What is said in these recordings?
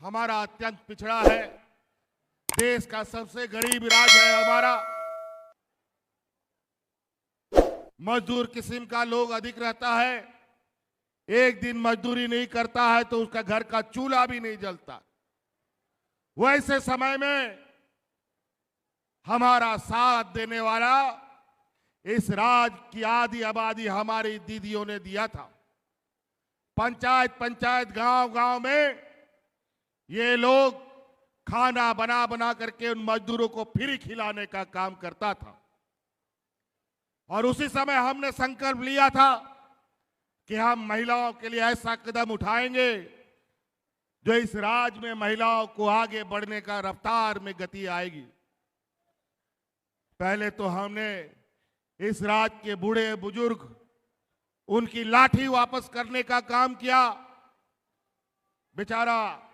हमारा अत्यंत पिछड़ा है, देश का सबसे गरीब राज्य है हमारा। मजदूर किस्म का लोग अधिक रहता है, एक दिन मजदूरी नहीं करता है तो उसका घर का चूल्हा भी नहीं जलता। वैसे समय में हमारा साथ देने वाला इस राज्य की आधी आबादी हमारी दीदियों ने दिया था। पंचायत पंचायत गांव गांव में ये लोग खाना बना बना करके उन मजदूरों को फ्री खिलाने का काम करता था। और उसी समय हमने संकल्प लिया था कि हम महिलाओं के लिए ऐसा कदम उठाएंगे जो इस राज्य में महिलाओं को आगे बढ़ने का रफ्तार में गति आएगी। पहले तो हमने इस राज्य के बूढ़े बुजुर्ग उनकी लाठी वापस करने का काम किया। बेचारा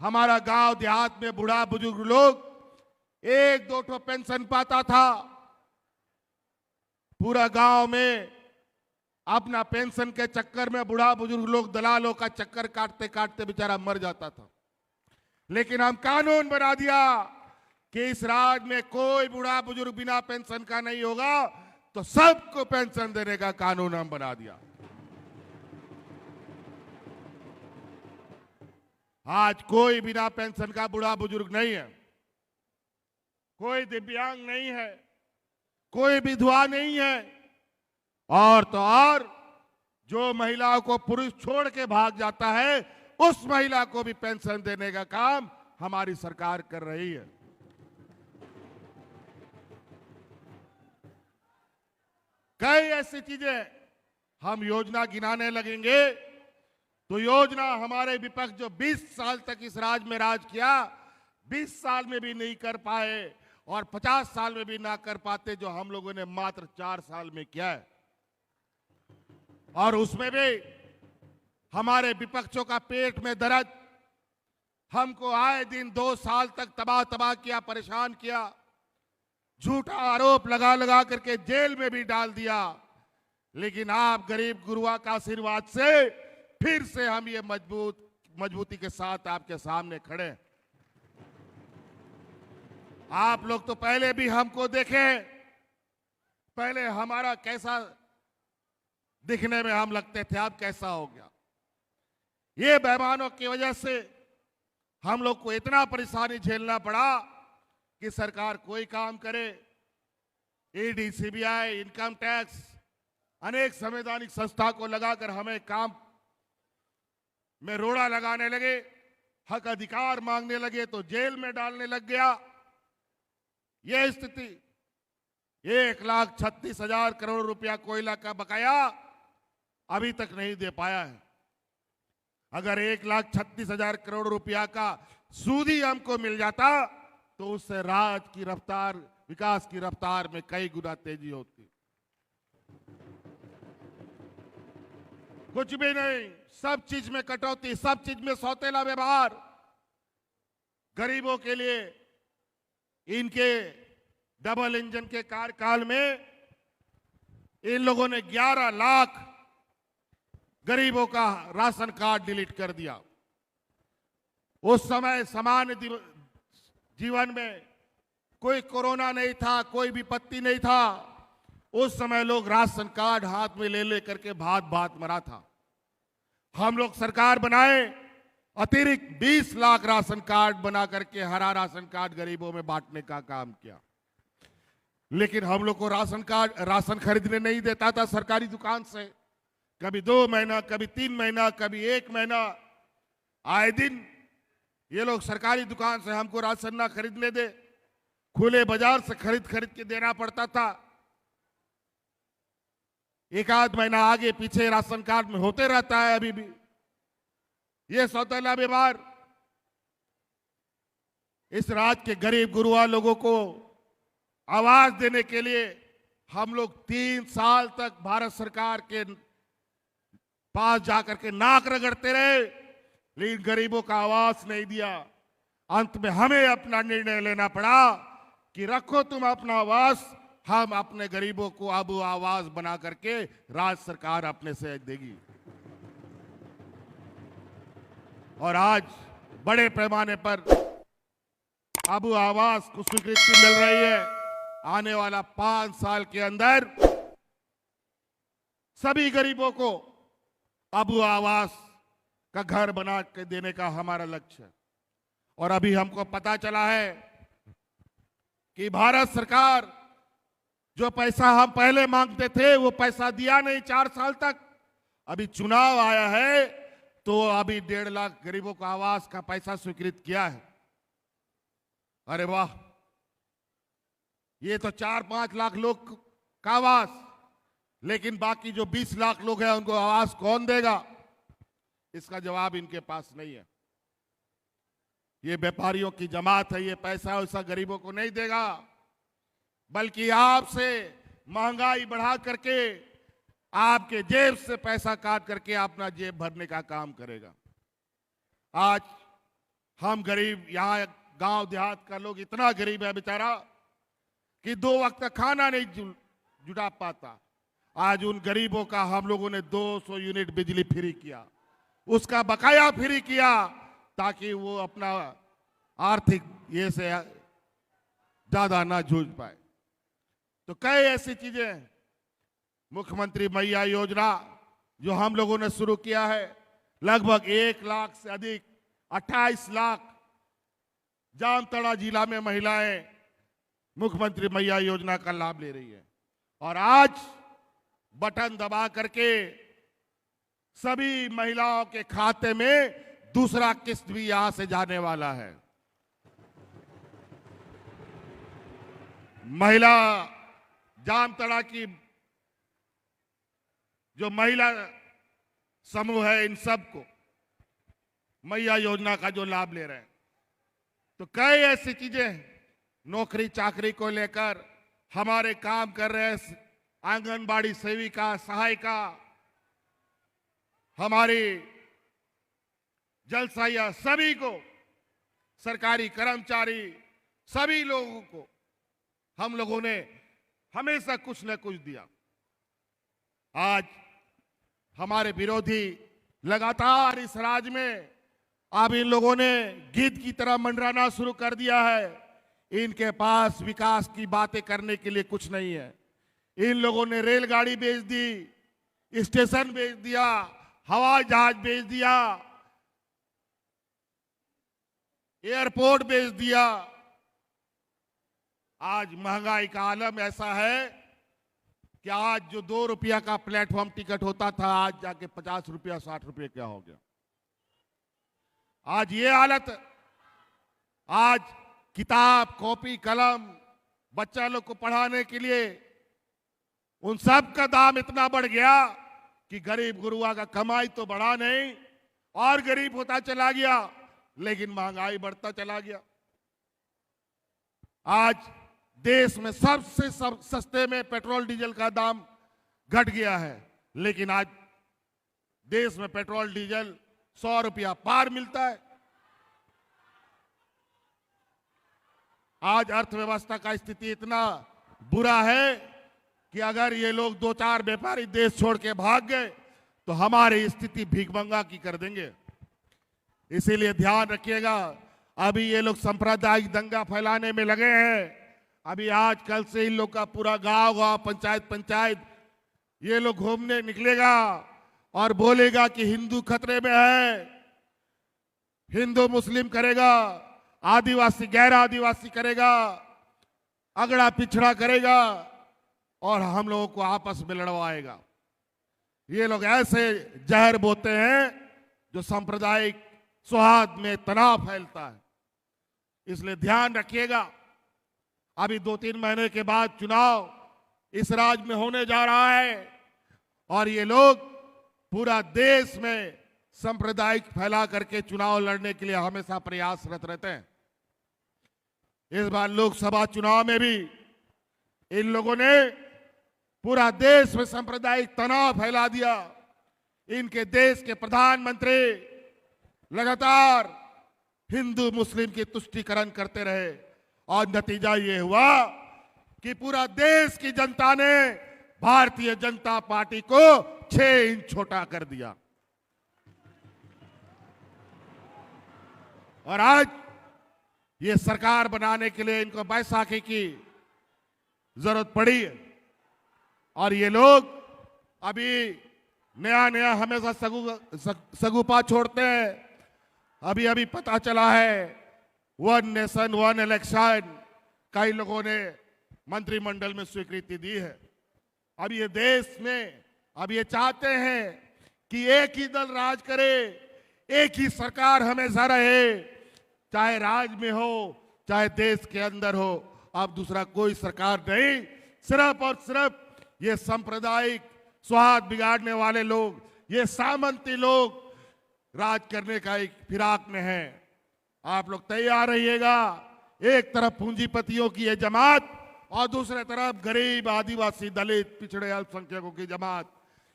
हमारा गांव देहात में बूढ़ा बुजुर्ग लोग एक दो ठो पेंशन पाता था, पूरा गांव में अपना पेंशन के चक्कर में बूढ़ा बुजुर्ग लोग दलालों का चक्कर काटते काटते बेचारा मर जाता था। लेकिन हम कानून बना दिया कि इस राज्य में कोई बूढ़ा बुजुर्ग बिना पेंशन का नहीं होगा, तो सबको पेंशन देने का कानून हम बना दिया। आज कोई बिना पेंशन का बूढ़ा बुजुर्ग नहीं है, कोई दिव्यांग नहीं है, कोई विधवा नहीं है, और तो और जो महिलाओं को पुरुष छोड़ के भाग जाता है उस महिला को भी पेंशन देने का काम हमारी सरकार कर रही है। कई ऐसी चीजें हम योजना गिनाने लगेंगे तो योजना हमारे विपक्ष जो 20 साल तक इस राज्य में राज किया, 20 साल में भी नहीं कर पाए और 50 साल में भी ना कर पाते जो हम लोगों ने मात्र 4 साल में किया है। और उसमें भी हमारे विपक्षों का पेट में दर्द, हमको आए दिन 2 साल तक तबाह किया, परेशान किया, झूठा आरोप लगा लगा करके जेल में भी डाल दिया। लेकिन आप गरीब गुरुआ का आशीर्वाद से फिर से हम ये मजबूती के साथ आपके सामने खड़े। आप लोग तो पहले भी हमको देखे, पहले हमारा कैसा दिखने में हम लगते थे, अब कैसा हो गया। ये बेईमानों की वजह से हम लोग को इतना परेशानी झेलना पड़ा कि सरकार कोई काम करे, ईडी, सीबीआई, इनकम टैक्स, अनेक संवैधानिक संस्था को लगाकर हमें काम में रोड़ा लगाने लगे, हक अधिकार मांगने लगे तो जेल में डालने लग गया। यह स्थिति 1,36,000 करोड़ रुपया कोयला का बकाया अभी तक नहीं दे पाया है। अगर 1,36,000 करोड़ रुपया का सूद ही हमको मिल जाता तो उससे राज्य की रफ्तार, विकास की रफ्तार में कई गुना तेजी होती। कुछ भी नहीं, सब चीज में कटौती, सब चीज में सौतेला व्यवहार। गरीबों के लिए इनके डबल इंजन के कार्यकाल में इन लोगों ने 11 लाख गरीबों का राशन कार्ड डिलीट कर दिया। उस समय सामान्य जीवन में कोई कोरोना नहीं था, कोई विपत्ति नहीं था। उस समय लोग राशन कार्ड हाथ में ले ले करके भात भात मरा था। हम लोग सरकार बनाए, अतिरिक्त 20 लाख राशन कार्ड बना करके हरा राशन कार्ड गरीबों में बांटने का काम किया। लेकिन हम लोग को राशन खरीदने नहीं देता था सरकारी दुकान से। कभी 2 महीना, कभी 3 महीना, कभी 1 महीना, आए दिन ये लोग सरकारी दुकान से हमको राशन ना खरीदने दे, खुले बाजार से खरीद के देना पड़ता था। एक आध महीना आगे पीछे राशन कार्ड में होते रहता है अभी भी ये सौतेला व्यवहार। इस राज्य के गरीब गुरुआ लोगों को आवाज देने के लिए हम लोग 3 साल तक भारत सरकार के पास जाकर के नाक रगड़ते रहे, लेकिन गरीबों का आवाज नहीं दिया। अंत में हमें अपना निर्णय लेना पड़ा कि रखो तुम अपना आवाज, हम अपने गरीबों को अब आवाज बना करके राज्य सरकार अपने से देगी। और आज बड़े पैमाने पर अब आवास को स्वीकृति मिल रही है। आने वाला 5 साल के अंदर सभी गरीबों को अब आवास का घर बना के देने का हमारा लक्ष्य है। और अभी हमको पता चला है कि भारत सरकार जो पैसा हम पहले मांगते थे वो पैसा दिया नहीं 4 साल तक। अभी चुनाव आया है तो अभी 1.5 लाख गरीबों को आवास का पैसा स्वीकृत किया है। अरे वाह, ये तो 4-5 लाख लोग का आवास, लेकिन बाकी जो 20 लाख लोग हैं उनको आवास कौन देगा? इसका जवाब इनके पास नहीं है। ये व्यापारियों की जमात है, ये पैसा वैसा गरीबों को नहीं देगा, बल्कि आपसे महंगाई बढ़ा करके आपके जेब से पैसा काट करके अपना जेब भरने का काम करेगा। आज हम गरीब, यहाँ गांव देहात का लोग इतना गरीब है बेचारा कि 2 वक्त का खाना नहीं जुटा पाता। आज उन गरीबों का हम लोगों ने 200 यूनिट बिजली फ्री किया, उसका बकाया फ्री किया ताकि वो अपना आर्थिक ये से ज्यादा ना जूझ पाए। तो कई ऐसी चीजें, मुख्यमंत्री मैया योजना जो हम लोगों ने शुरू किया है, लगभग 1 लाख से अधिक 28 लाख जामताड़ा जिला में महिलाएं मुख्यमंत्री मैया योजना का लाभ ले रही है। और आज बटन दबा करके सभी महिलाओं के खाते में दूसरा किस्त भी यहां से जाने वाला है। महिला जामताड़ा की जो महिला समूह है, इन सबको मैया योजना का जो लाभ ले रहे हैं। तो कई ऐसी चीजें, नौकरी चाकरी को लेकर हमारे काम कर रहे हैं आंगनबाड़ी सेविका, सहायिका, हमारी जलसाइया, सभी को, सरकारी कर्मचारी, सभी लोगों को हम लोगों ने हमेशा कुछ न कुछ दिया। आज हमारे विरोधी लगातार इस राज्य में अब इन लोगों ने गीत की तरह मंडराना शुरू कर दिया है। इनके पास विकास की बातें करने के लिए कुछ नहीं है। इन लोगों ने रेलगाड़ी बेच दी, स्टेशन बेच दिया, हवाई जहाज बेच दिया, एयरपोर्ट बेच दिया। आज महंगाई का आलम ऐसा है कि आज जो 2 रुपया का प्लेटफॉर्म टिकट होता था, आज जाके 50 रुपया 60 रुपये क्या हो गया। आज ये हालत, आज किताब, कॉपी, कलम बच्चा लोग को पढ़ाने के लिए उन सब का दाम इतना बढ़ गया कि गरीब गुरुआ का कमाई तो बढ़ा नहीं और गरीब होता चला गया, लेकिन महंगाई बढ़ता चला गया। आज देश में सबसे सस्ते में पेट्रोल डीजल का दाम घट गया है, लेकिन आज देश में पेट्रोल डीजल 100 रुपया पार मिलता है। आज अर्थव्यवस्था का स्थिति इतना बुरा है कि अगर ये लोग 2-4 व्यापारी देश छोड़ के भाग गए तो हमारी स्थिति भीखमंगा की कर देंगे। इसीलिए ध्यान रखिएगा, अभी ये लोग सांप्रदायिक दंगा फैलाने में लगे हैं। अभी आज कल से इन लोग का पूरा गांव-गांव, पंचायत ये लोग घूमने निकलेगा और बोलेगा कि हिंदू खतरे में है, हिंदू मुस्लिम करेगा, आदिवासी गैर आदिवासी करेगा, अगड़ा पिछड़ा करेगा और हम लोगों को आपस में लड़वाएगा। ये लोग ऐसे जहर बोते हैं जो सांप्रदायिक सौहार्द में तनाव फैलता है। इसलिए ध्यान रखिएगा, अभी 2-3 महीने के बाद चुनाव इस राज्य में होने जा रहा है और ये लोग पूरा देश में सांप्रदायिक फैला करके चुनाव लड़ने के लिए हमेशा प्रयासरत रहते हैं। इस बार लोकसभा चुनाव में भी इन लोगों ने पूरा देश में सांप्रदायिक तनाव फैला दिया। इनके देश के प्रधानमंत्री लगातार हिंदू मुस्लिम की तुष्टीकरण करते रहे और नतीजा ये हुआ कि पूरा देश की जनता ने भारतीय जनता पार्टी को 6 इंच छोटा कर दिया। और आज ये सरकार बनाने के लिए इनको बैसाखी की जरूरत पड़ी है। और ये लोग अभी नया नया हमेशा सगुपा छोड़ते हैं। अभी अभी पता चला है 1 नेशन 1 इलेक्शन कई लोगों ने मंत्रिमंडल में स्वीकृति दी है। अब ये देश में अब ये चाहते हैं कि एक ही दल राज करे, एक ही सरकार हमेशा रहे, चाहे राज्य में हो चाहे देश के अंदर हो। अब दूसरा कोई सरकार नहीं, सिर्फ और सिर्फ ये सांप्रदायिक स्वाद बिगाड़ने वाले लोग, ये सामंती लोग राज करने का एक फिराक में है। आप लोग तैयार रहिएगा। एक तरफ पूंजीपतियों की ये जमात और दूसरे तरफ गरीब आदिवासी दलित पिछड़े अल्पसंख्यकों की जमात।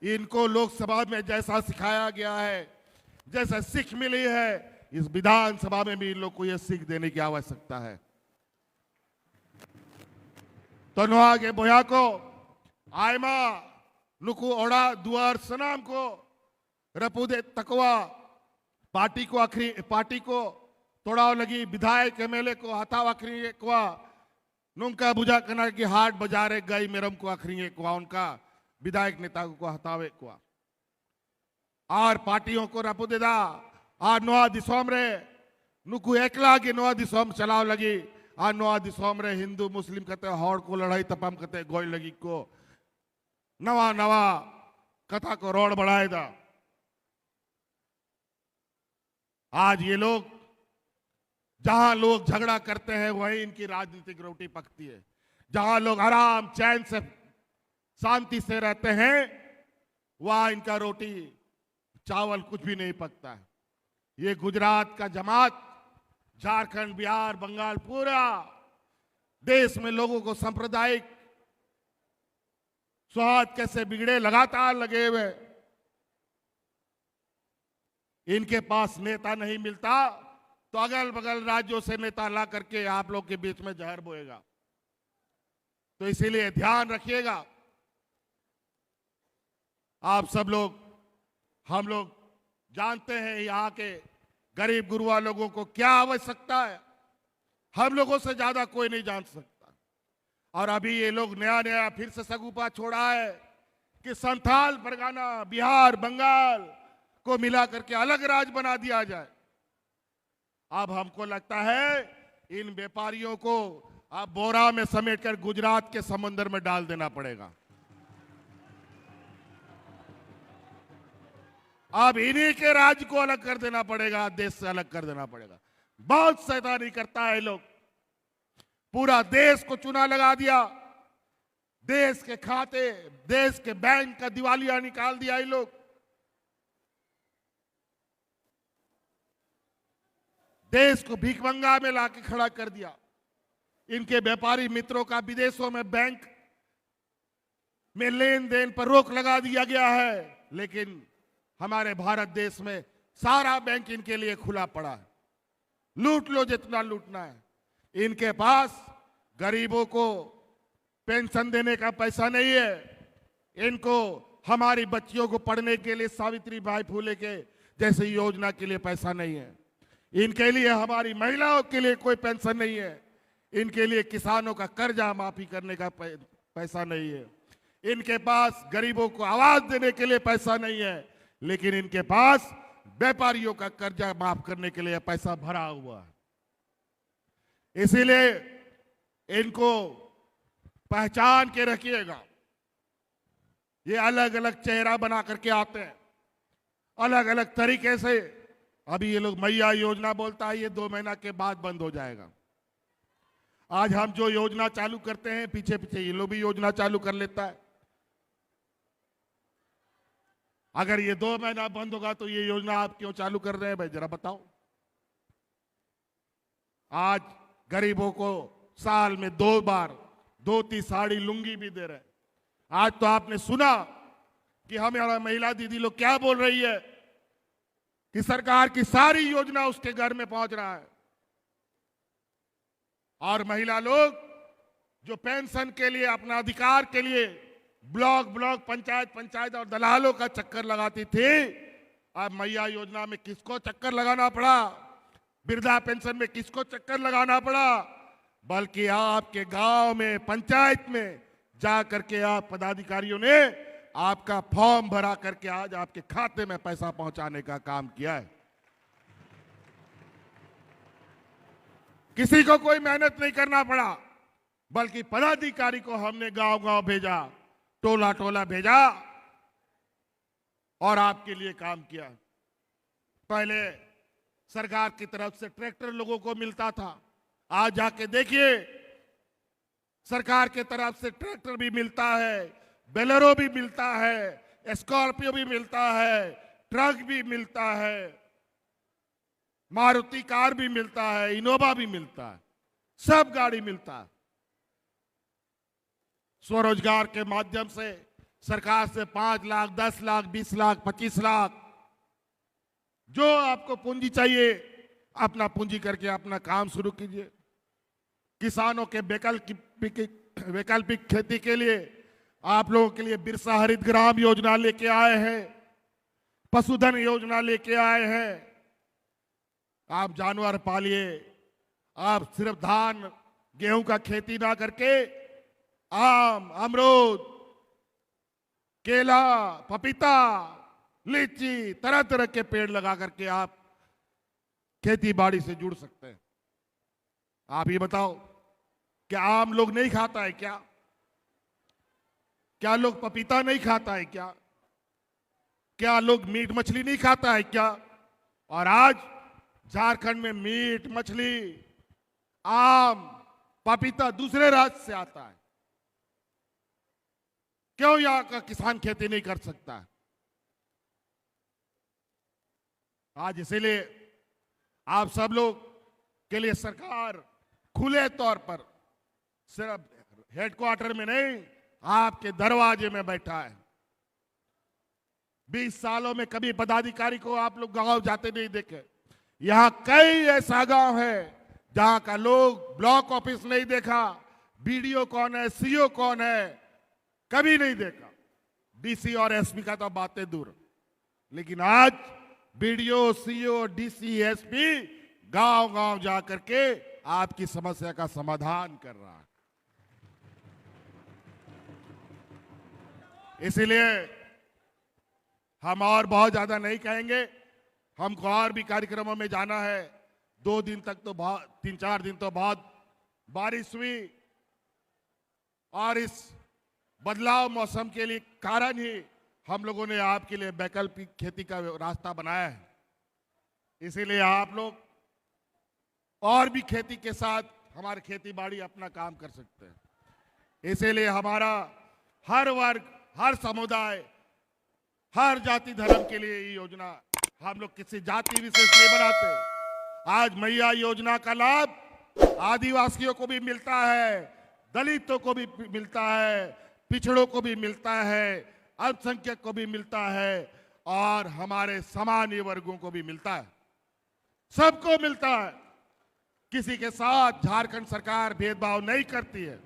इनको लोकसभा में जैसा सिखाया गया है, जैसा सीख मिली है, इस विधानसभा में भी इन लोग को यह सीख देने की आवश्यकता है। तो नुआ के बोया को आयमा नुकु ओड़ा दुआर सनाम को रपुदे तकवा पार्टी को तोड़ाव लगी विधायक एमएलए को हताव आखरी कुआ नुका बुझा कना की हाट बाजारे गई मेरम को आखरी कुआ उनका विधायक नेता को हतावे कुआ और पार्टियों को रपुदेदा और नोआ दिसोम रे नुकु एकला के नोआ दिसोम चलाव लगी और नोआ दिसोम रे हिंदू मुस्लिम कहते हौड़ को लड़ाई तपम कहते गोई लगी को नवा नवा कथा को रोड बढ़ाए था। आज ये लोग जहां लोग झगड़ा करते हैं वहीं इनकी राजनीतिक रोटी पकती है। जहां लोग आराम चैन से शांति से रहते हैं वहां इनका रोटी चावल कुछ भी नहीं पकता है। ये गुजरात का जमात, झारखंड, बिहार, बंगाल, पूरा देश में लोगों को सांप्रदायिक स्वाद कैसे बिगड़े लगातार लगे हुए। इनके पास नेता नहीं मिलता तो अगल बगल राज्यों से नेता ला करके आप लोग के बीच में जहर बोएगा। तो इसीलिए ध्यान रखिएगा। आप सब लोग, हम लोग जानते हैं यहाँ के गरीब गुरुआ लोगों को क्या आवश्यकता है। हम लोगों से ज्यादा कोई नहीं जान सकता। और अभी ये लोग नया नया फिर से सगुपा छोड़ा है कि संथाल परगना, बिहार, बंगाल को मिला करके अलग राज्य बना दिया जाए। अब हमको लगता है इन व्यापारियों को अब बोरा में समेटकर गुजरात के समंदर में डाल देना पड़ेगा। अब इन्हीं के राज्य को अलग कर देना पड़ेगा, देश से अलग कर देना पड़ेगा। बहुत शैतानी करता है लोग। पूरा देश को चुना लगा दिया, देश के खाते, देश के बैंक का दिवालिया निकाल दिया ये लोग। देश को भीखमंगा में लाके खड़ा कर दिया। इनके व्यापारी मित्रों का विदेशों में बैंक में लेन देन पर रोक लगा दिया गया है, लेकिन हमारे भारत देश में सारा बैंक इनके लिए खुला पड़ा है। लूट लो जितना लूटना है। इनके पास गरीबों को पेंशन देने का पैसा नहीं है। इनको हमारी बच्चियों को पढ़ने के लिए सावित्री बाई फुले के जैसे योजना के लिए पैसा नहीं है। इनके लिए हमारी महिलाओं के लिए कोई पेंशन नहीं है। इनके लिए किसानों का कर्जा माफी करने का पैसा नहीं है। इनके पास गरीबों को आवाज देने के लिए पैसा नहीं है, लेकिन इनके पास व्यापारियों का कर्जा माफ करने के लिए पैसा भरा हुआ है। इसीलिए इनको पहचान के रखिएगा। ये अलग अलग चेहरा बना करके आते हैं, अलग अलग तरीके से। अभी ये लोग मैया योजना बोलता है, ये 2 महीना के बाद बंद हो जाएगा। आज हम जो योजना चालू करते हैं पीछे पीछे ये लोग भी योजना चालू कर लेता है। अगर ये 2 महीना बंद होगा तो ये योजना आप क्यों चालू कर रहे हैं भाई, जरा बताओ। आज गरीबों को साल में 2 बार धोती साड़ी लुंगी भी दे रहे हैं। आज तो आपने सुना कि हमारा महिला दीदी लोग क्या बोल रही है कि सरकार की सारी योजना उसके घर में पहुंच रहा है। और महिला लोग जो पेंशन के लिए, अपना अधिकार के लिए ब्लॉक ब्लॉक, पंचायत पंचायत और दलालों का चक्कर लगाती थी, अब मैया योजना में किसको चक्कर लगाना पड़ा? वृद्धा पेंशन में किसको चक्कर लगाना पड़ा, बल्कि आपके गांव में, पंचायत में जा करके आप पदाधिकारियों ने आपका फॉर्म भरा करके आज आपके खाते में पैसा पहुंचाने का काम किया है। किसी को कोई मेहनत नहीं करना पड़ा, बल्कि पदाधिकारी को हमने गांव गांव भेजा, टोला टोला भेजा और आपके लिए काम किया। पहले सरकार की तरफ से ट्रैक्टर लोगों को मिलता था, आज जाके देखिए सरकार के तरफ से ट्रैक्टर भी मिलता है, बेलेरो भी मिलता है, स्कॉर्पियो भी मिलता है, ट्रक भी मिलता है, मारुति कार भी मिलता है, इनोवा भी मिलता है, सब गाड़ी मिलता है। स्वरोजगार के माध्यम से सरकार से 5 लाख, 10 लाख, 20 लाख, 25 लाख, जो आपको पूंजी चाहिए अपना पूंजी करके अपना काम शुरू कीजिए। किसानों के वैकल्पिक खेती के लिए आप लोगों के लिए बिरसा हरित ग्राम योजना लेके आए हैं, पशुधन योजना लेके आए हैं। आप जानवर पालिए, आप सिर्फ धान गेहूं का खेती ना करके आम, अमरूद, केला, पपीता, लीची, तरह तरह के पेड़ लगा करके आप खेती बाड़ी से जुड़ सकते हैं। आप ये बताओ, क्या आम लोग नहीं खाता है क्या? क्या लोग पपीता नहीं खाता है क्या? क्या लोग मीट मछली नहीं खाता है क्या? और आज झारखंड में मीट मछली, आम, पपीता दूसरे राज्य से आता है। क्यों यहां का किसान खेती नहीं कर सकता? आज इसीलिए आप सब लोग के लिए सरकार खुले तौर पर सिर्फ हेडक्वार्टर में नहीं, आपके दरवाजे में बैठा है। 20 सालों में कभी पदाधिकारी को आप लोग गांव जाते नहीं देखे। यहां कई ऐसा गांव है जहां का लोग ब्लॉक ऑफिस नहीं देखा, बीडीओ कौन है, सीओ कौन है, कभी नहीं देखा। डीसी और एसपी का तो बातें दूर, लेकिन आज बीडीओ, सीओ, डीसी, एसपी गांव गांव जाकर के आपकी समस्या का समाधान कर रहा है। इसीलिए हम और बहुत ज्यादा नहीं कहेंगे, हमको और भी कार्यक्रमों में जाना है। 2 दिन तक तो बहुत, 3-4 दिन तो बहुत बारिश हुई और इस बदलाव मौसम के लिए कारण ही हम लोगों ने आपके लिए वैकल्पिक खेती का रास्ता बनाया है। इसीलिए आप लोग और भी खेती के साथ हमारे खेती बाड़ी अपना काम कर सकते हैं। इसीलिए हमारा हर वर्ग, हर समुदाय, हर जाति धर्म के लिए ये योजना, हम लोग किसी जाति विशेष नहीं बनाते। आज मैया योजना का लाभ आदिवासियों को भी मिलता है, दलितों को भी मिलता है, पिछड़ों को भी मिलता है, अल्पसंख्यक को भी मिलता है और हमारे सामान्य वर्गों को भी मिलता है, सबको मिलता है। किसी के साथ झारखंड सरकार भेदभाव नहीं करती है।